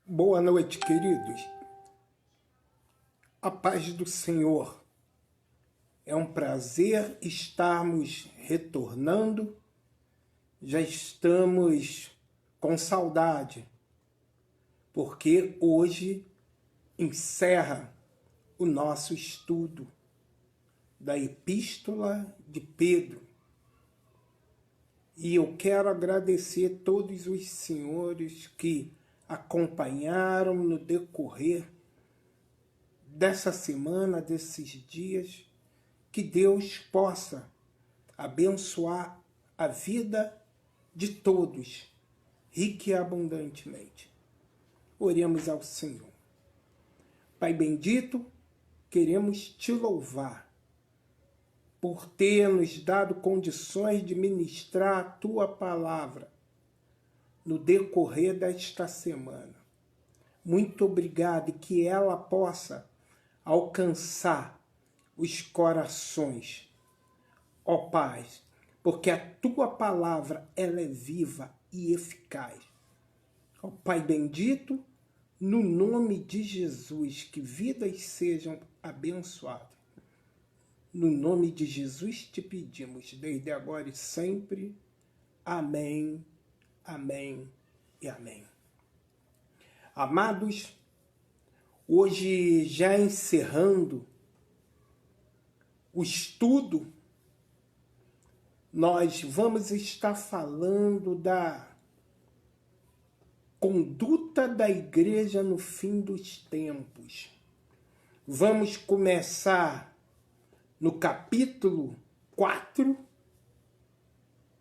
Boa noite, queridos. A paz do Senhor. É um prazer estarmos retornando. Já estamos com saudade, porque hoje encerra o nosso estudo da Epístola de Pedro. E eu quero agradecer todos os senhores que acompanharam no decorrer dessa semana, desses dias, que Deus possa abençoar a vida de todos, rica e abundantemente. Oremos ao Senhor. Pai bendito, queremos te louvar por ter nos dado condições de ministrar a tua palavra no decorrer desta semana. Muito obrigado, e que ela possa alcançar os corações, ó Pai, porque a tua palavra ela é viva e eficaz. Ó Pai bendito, no nome de Jesus, que vidas sejam abençoadas. No nome de Jesus te pedimos, desde agora e sempre. Amém, amém e amém. Amados, hoje já encerrando o estudo, nós vamos estar falando da conduta da igreja no fim dos tempos. Vamos começar no capítulo 4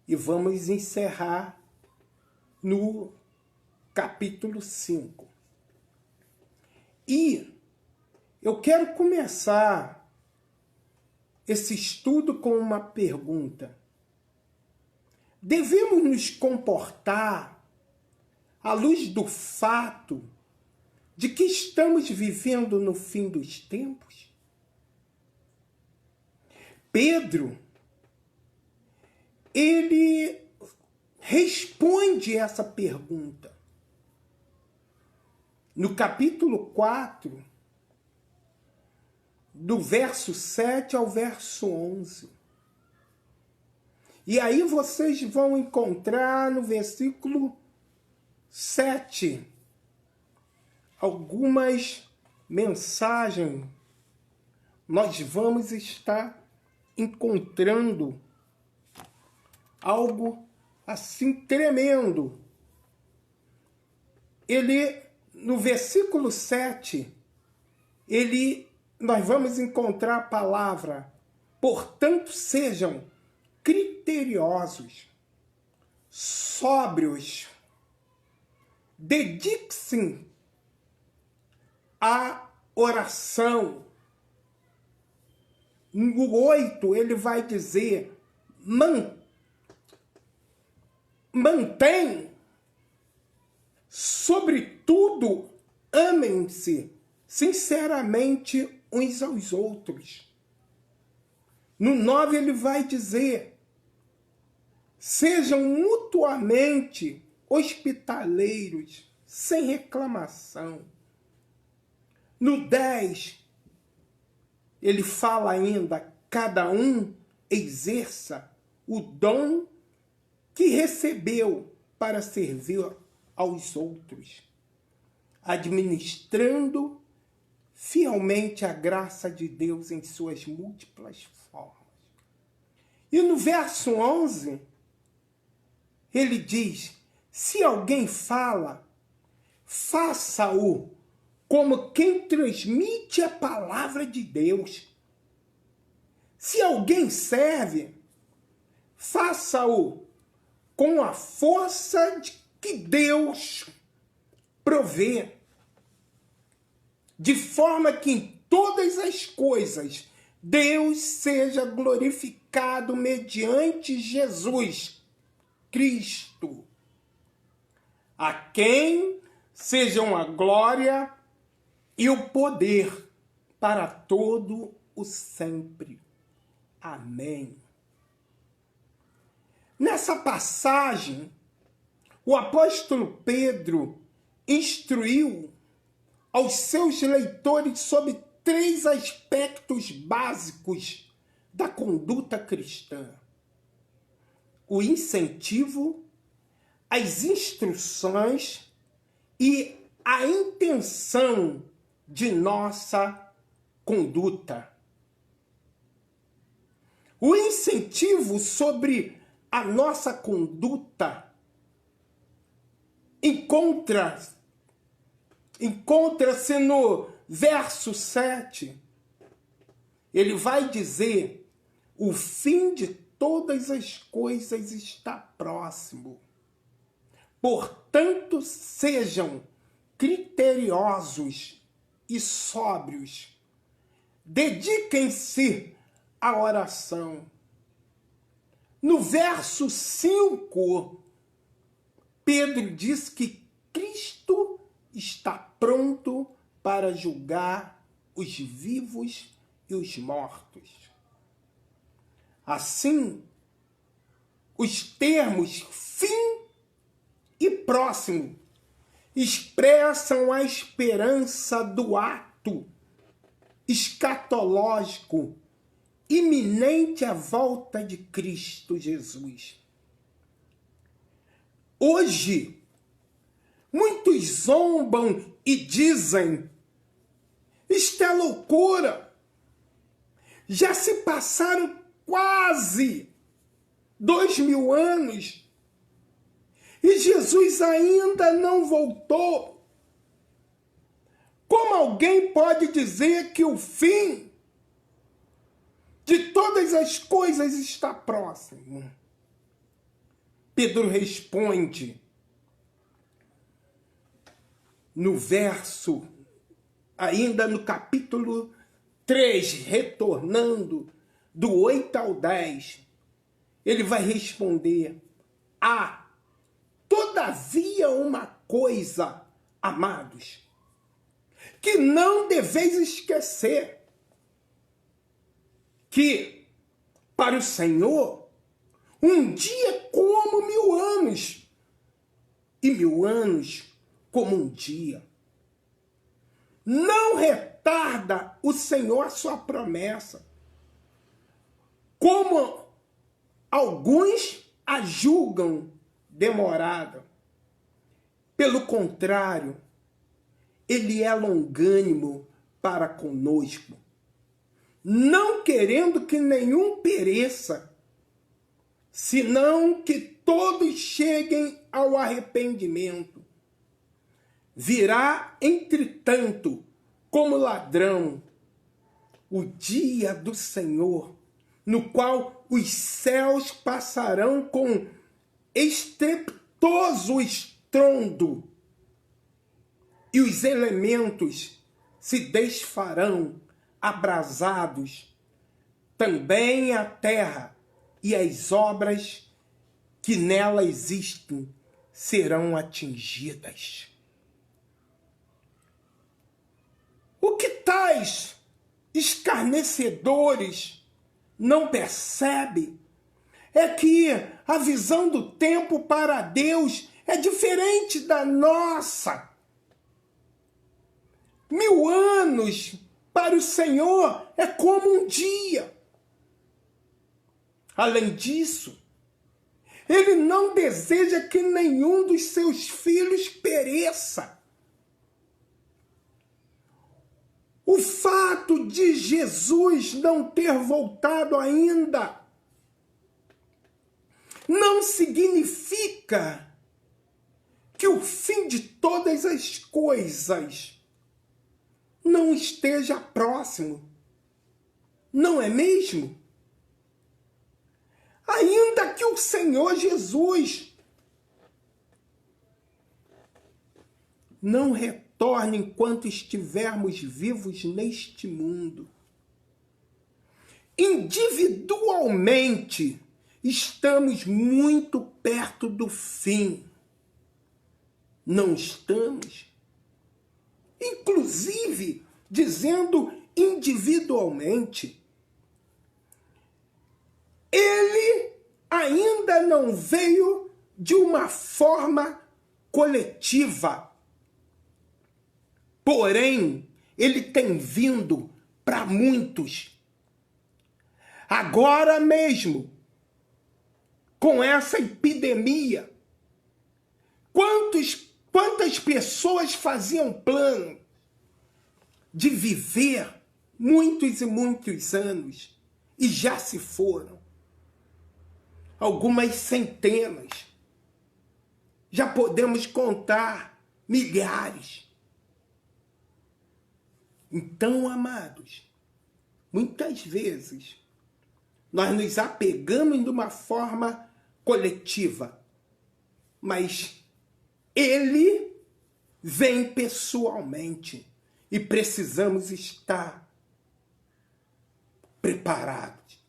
e vamos encerrar no capítulo 5. E eu quero começar esse estudo com uma pergunta. Devemos nos comportar à luz do fato de que estamos vivendo no fim dos tempos? Pedro, ele responde essa pergunta no capítulo 4, do verso 7 ao verso 11. E aí vocês vão encontrar no versículo 7 algumas mensagens. Nós vamos estar encontrando algo assim tremendo. Ele, no versículo 7, nós vamos encontrar a palavra: portanto, sejam criteriosos, sóbrios, dediquem-se à oração. No 8, ele vai dizer: mantém, sobretudo, amem-se sinceramente uns aos outros. No 9, ele vai dizer: sejam mutuamente hospitaleiros, sem reclamação. No 10, ele fala ainda: cada um exerça o dom que recebeu para servir aos outros, administrando fielmente a graça de Deus em suas múltiplas formas. E no verso 11, ele diz: se alguém fala, faça-o como quem transmite a palavra de Deus. Se alguém serve, faça-o com a força que Deus provê, de forma que em todas as coisas Deus seja glorificado mediante Jesus Cristo, a quem sejam a glória e o poder para todo o sempre. Amém. Nessa passagem, o apóstolo Pedro, instruiu aos seus leitores sobre 3 aspectos básicos da conduta cristã: o incentivo, as instruções e a intenção de nossa conduta. O incentivo sobre a nossa conduta encontra-se no verso 7. Ele vai dizer: o fim de todas as coisas está próximo. Portanto, sejam criteriosos e sóbrios. Dediquem-se à oração. No verso 5, Pedro diz que Cristo está pronto para julgar os vivos e os mortos. Assim, os termos fim e próximo expressam a esperança do ato escatológico iminente à volta de Cristo Jesus. Hoje, muitos zombam e dizem: isto é loucura. Já se passaram quase 2000 anos e Jesus ainda não voltou. Como alguém pode dizer que o fim de todas as coisas está próximo? Pedro responde no verso, ainda no capítulo 3, retornando do 8 ao 10, ele vai responder: há todavia uma coisa, amados, que não deveis esquecer, que para o Senhor um dia é como 1000 anos, e 1000 anos como um dia. Não retarda o Senhor a sua promessa, como alguns a julgam demorada. Pelo contrário, ele é longânimo para conosco, não querendo que nenhum pereça, senão que todos cheguem ao arrependimento. Virá, entretanto, como ladrão, o dia do Senhor, no qual os céus passarão com estrepitoso estrondo e os elementos se desfarão abrasados, também a terra e as obras que nela existem serão atingidas. O que tais escarnecedores não percebem é que a visão do tempo para Deus é diferente da nossa. 1000 anos para o Senhor é como um dia. Além disso, ele não deseja que nenhum dos seus filhos pereça. O fato de Jesus não ter voltado ainda não significa que o fim de todas as coisas não esteja próximo. Não é mesmo? Ainda que o Senhor Jesus não retorne enquanto estivermos vivos neste mundo, individualmente estamos muito perto do fim. Não estamos? Inclusive, dizendo individualmente, ele ainda não veio de uma forma coletiva, porém, ele tem vindo para muitos. Agora mesmo, com essa epidemia, quantas pessoas faziam plano de viver muitos e muitos anos e já se foram? Algumas centenas. Já podemos contar milhares. Então, amados, muitas vezes nós nos apegamos de uma forma coletiva, mas ele vem pessoalmente e precisamos estar preparados.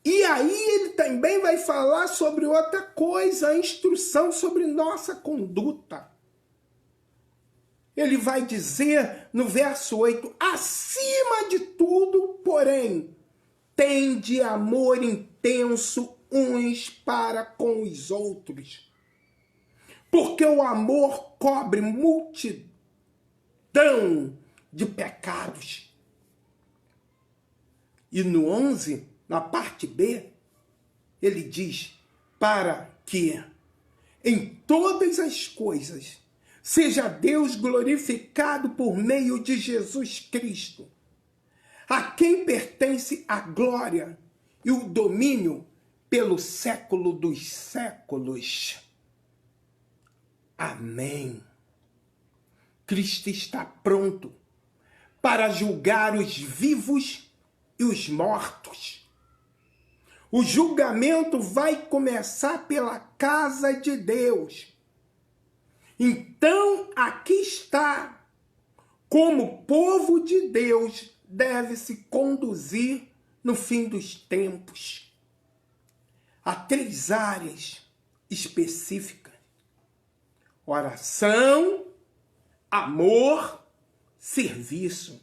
E aí ele também vai falar sobre outra coisa, a instrução sobre nossa conduta. Ele vai dizer no verso 8, acima de tudo, porém, tende amor intenso uns para com os outros. Porque o amor cobre multidão de pecados. E no 11, na parte B, ele diz, para que em todas as coisas seja Deus glorificado por meio de Jesus Cristo, a quem pertence a glória e o domínio pelo século dos séculos. Amém. Cristo está pronto para julgar os vivos e os mortos. O julgamento vai começar pela casa de Deus. Então, aqui está como o povo de Deus deve se conduzir no fim dos tempos. Há 3 áreas específicas: oração, amor, serviço.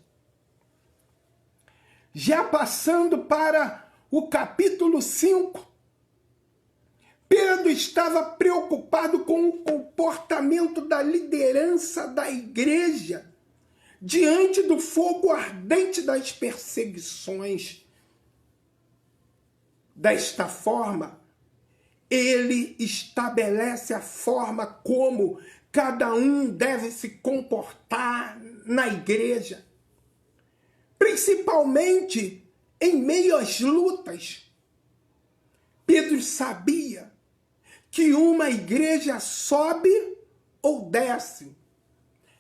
Já passando para o capítulo 5, Pedro estava preocupado com o comportamento da liderança da igreja diante do fogo ardente das perseguições. Desta forma, ele estabelece a forma como cada um deve se comportar na igreja, principalmente em meio às lutas. Pedro sabia que uma igreja sobe ou desce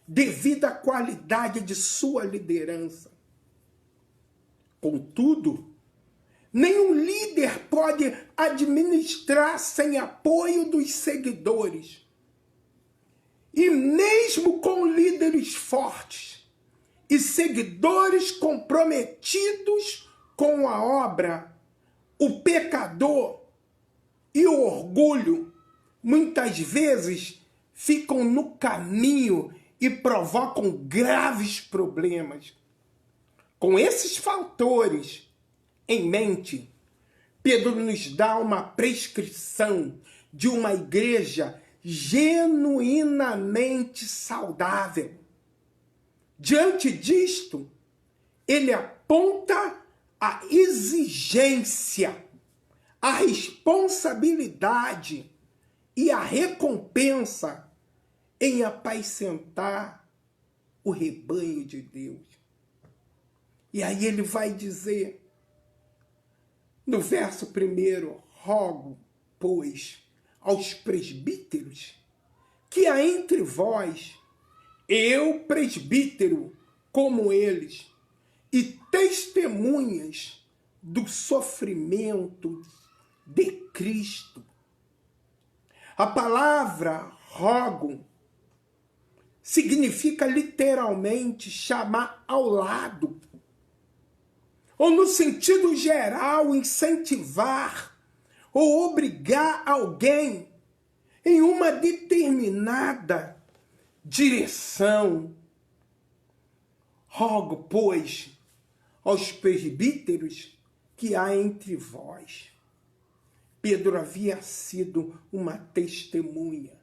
devido à qualidade de sua liderança. Contudo, nenhum líder pode administrar sem apoio dos seguidores. E mesmo com líderes fortes e seguidores comprometidos com a obra, o pecador e o orgulho muitas vezes ficam no caminho e provocam graves problemas. Com esses fatores em mente, Pedro nos dá uma prescrição de uma igreja genuinamente saudável. Diante disto, ele aponta a exigência, a responsabilidade e a recompensa em apacentar o rebanho de Deus. E aí ele vai dizer, no verso 1, rogo, pois, aos presbíteros, que há entre vós, eu presbítero como eles, e testemunhas do sofrimento de Cristo. A palavra rogo significa literalmente chamar ao lado, ou no sentido geral, incentivar ou obrigar alguém em uma determinada direção. Rogo, pois, aos presbíteros que há entre vós. Pedro havia sido uma testemunha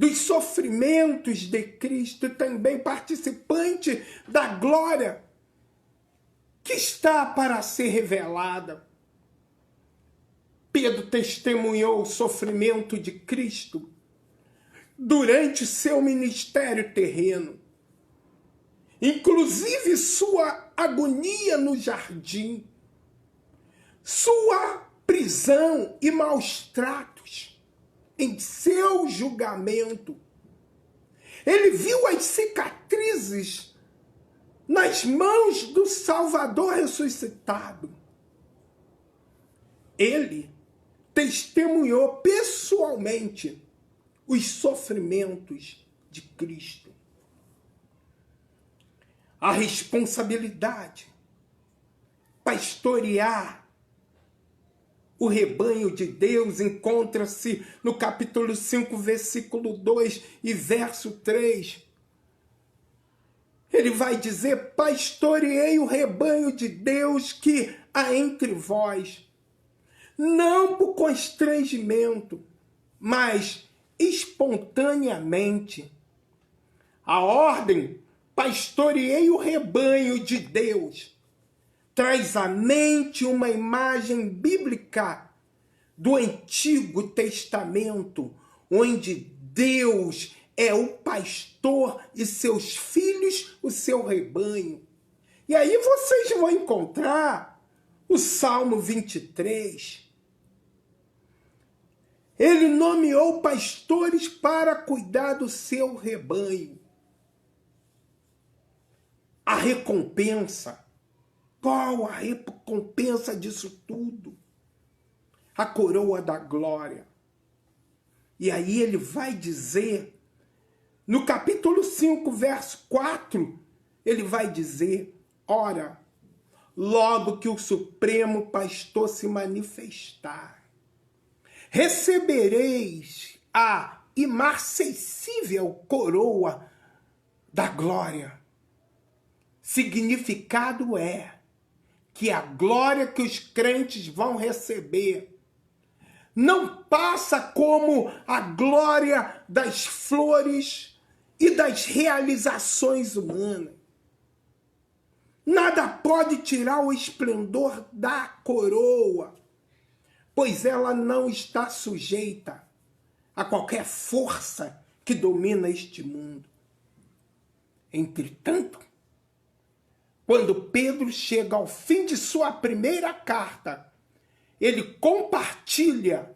dos sofrimentos de Cristo e também participante da glória que está para ser revelada. Pedro testemunhou o sofrimento de Cristo durante seu ministério terreno, inclusive sua agonia no jardim, sua prisão e maus tratos em seu julgamento. Ele viu as cicatrizes nas mãos do Salvador ressuscitado. Ele testemunhou pessoalmente os sofrimentos de Cristo. A responsabilidade, pastorear o rebanho de Deus, encontra-se no capítulo 5, versículo 2 e verso 3. Ele vai dizer: pastoreei o rebanho de Deus que há entre vós, não por constrangimento, mas espontaneamente. A ordem, pastoreei o rebanho de Deus, traz à mente uma imagem bíblica do Antigo Testamento, onde Deus é o pastor e seus filhos o seu rebanho. E aí vocês vão encontrar o Salmo 23. Ele nomeou pastores para cuidar do seu rebanho. A recompensa. Qual a recompensa disso tudo? A coroa da glória. E aí ele vai dizer, no capítulo 5, verso 4, ele vai dizer: ora, logo que o Supremo Pastor se manifestar, recebereis a imarcessível coroa da glória. Significado é que a glória que os crentes vão receber não passa como a glória das flores e das realizações humanas. Nada pode tirar o esplendor da coroa, pois ela não está sujeita a qualquer força que domina este mundo. Entretanto, quando Pedro chega ao fim de sua primeira carta, ele compartilha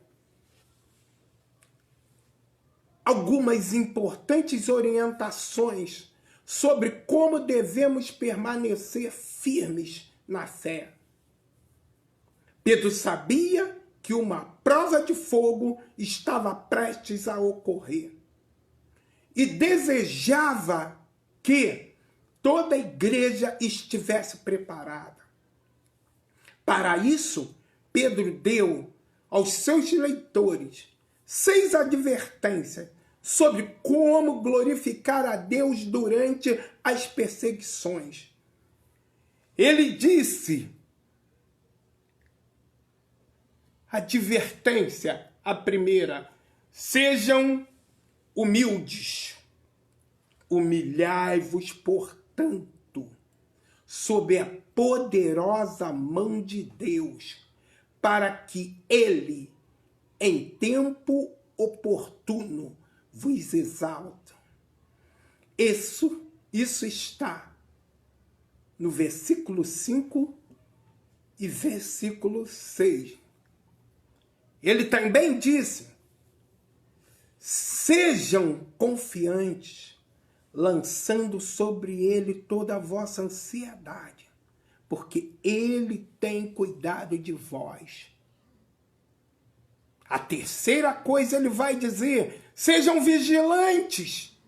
algumas importantes orientações sobre como devemos permanecer firmes na fé. Pedro sabia que uma prova de fogo estava prestes a ocorrer e desejava que toda a igreja estivesse preparada. Para isso, Pedro deu aos seus leitores 6 advertências sobre como glorificar a Deus durante as perseguições. Ele disse: advertência, a primeira: sejam humildes, humilhai-vos, portanto, sob a poderosa mão de Deus, para que Ele, em tempo oportuno, vos exalta. Isso está no versículo 5 e versículo 6. Ele também disse: sejam confiantes, lançando sobre ele toda a vossa ansiedade, porque ele tem cuidado de vós. A terceira coisa ele vai dizer: sejam vigilantes,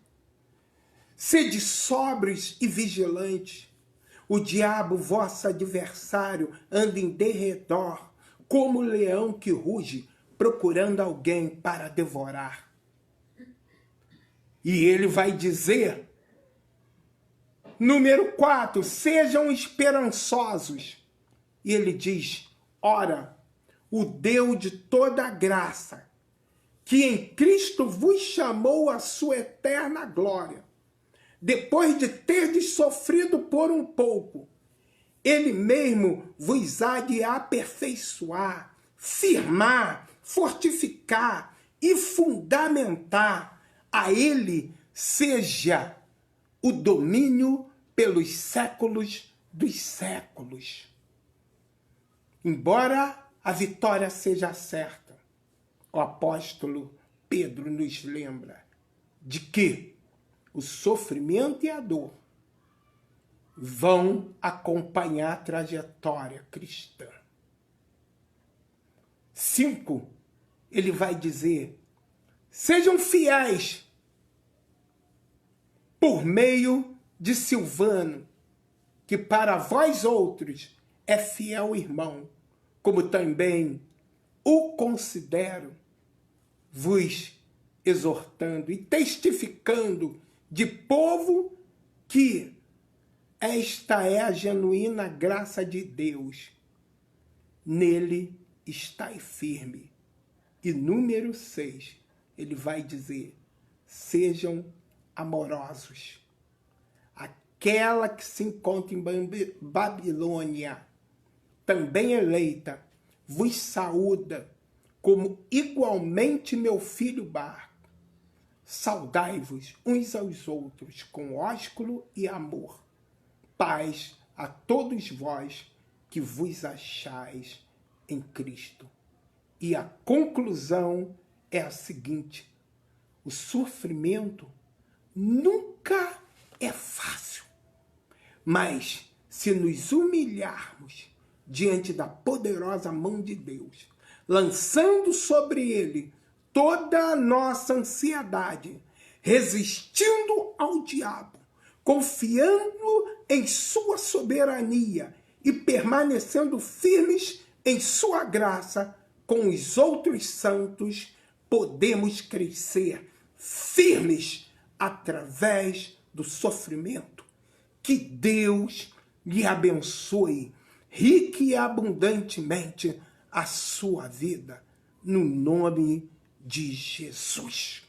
sede sóbrios e vigilantes. O diabo, vosso adversário, anda em derredor, como leão que ruge, procurando alguém para devorar. E ele vai dizer, número 4, sejam esperançosos. E ele diz: ora, o Deus de toda graça, que em Cristo vos chamou à sua eterna glória, depois de terdes sofrido por um pouco, ele mesmo vos há de aperfeiçoar, firmar, fortificar e fundamentar. A ele seja o domínio pelos séculos dos séculos. Embora a vitória seja certa, o apóstolo Pedro nos lembra de que o sofrimento e a dor vão acompanhar a trajetória cristã. 5, ele vai dizer: sejam fiéis por meio de Silvano, que para vós outros é fiel irmão, como também o considero, vos exortando e testificando de povo que esta é a genuína graça de Deus. Nele estai firme. E número 6, ele vai dizer: sejam amorosos. Aquela que se encontra em Babilônia, também eleita, vos saúda, como igualmente meu filho Barco. Saudai-vos uns aos outros com ósculo e amor. Paz a todos vós que vos achais em Cristo. E a conclusão é a seguinte: o sofrimento nunca é fácil. Mas se nos humilharmos diante da poderosa mão de Deus, lançando sobre ele toda a nossa ansiedade, resistindo ao diabo, confiando em sua soberania e permanecendo firmes em sua graça, com os outros santos, podemos crescer firmes através do sofrimento. Que Deus lhe abençoe rica e abundantemente a sua vida, no nome de Jesus.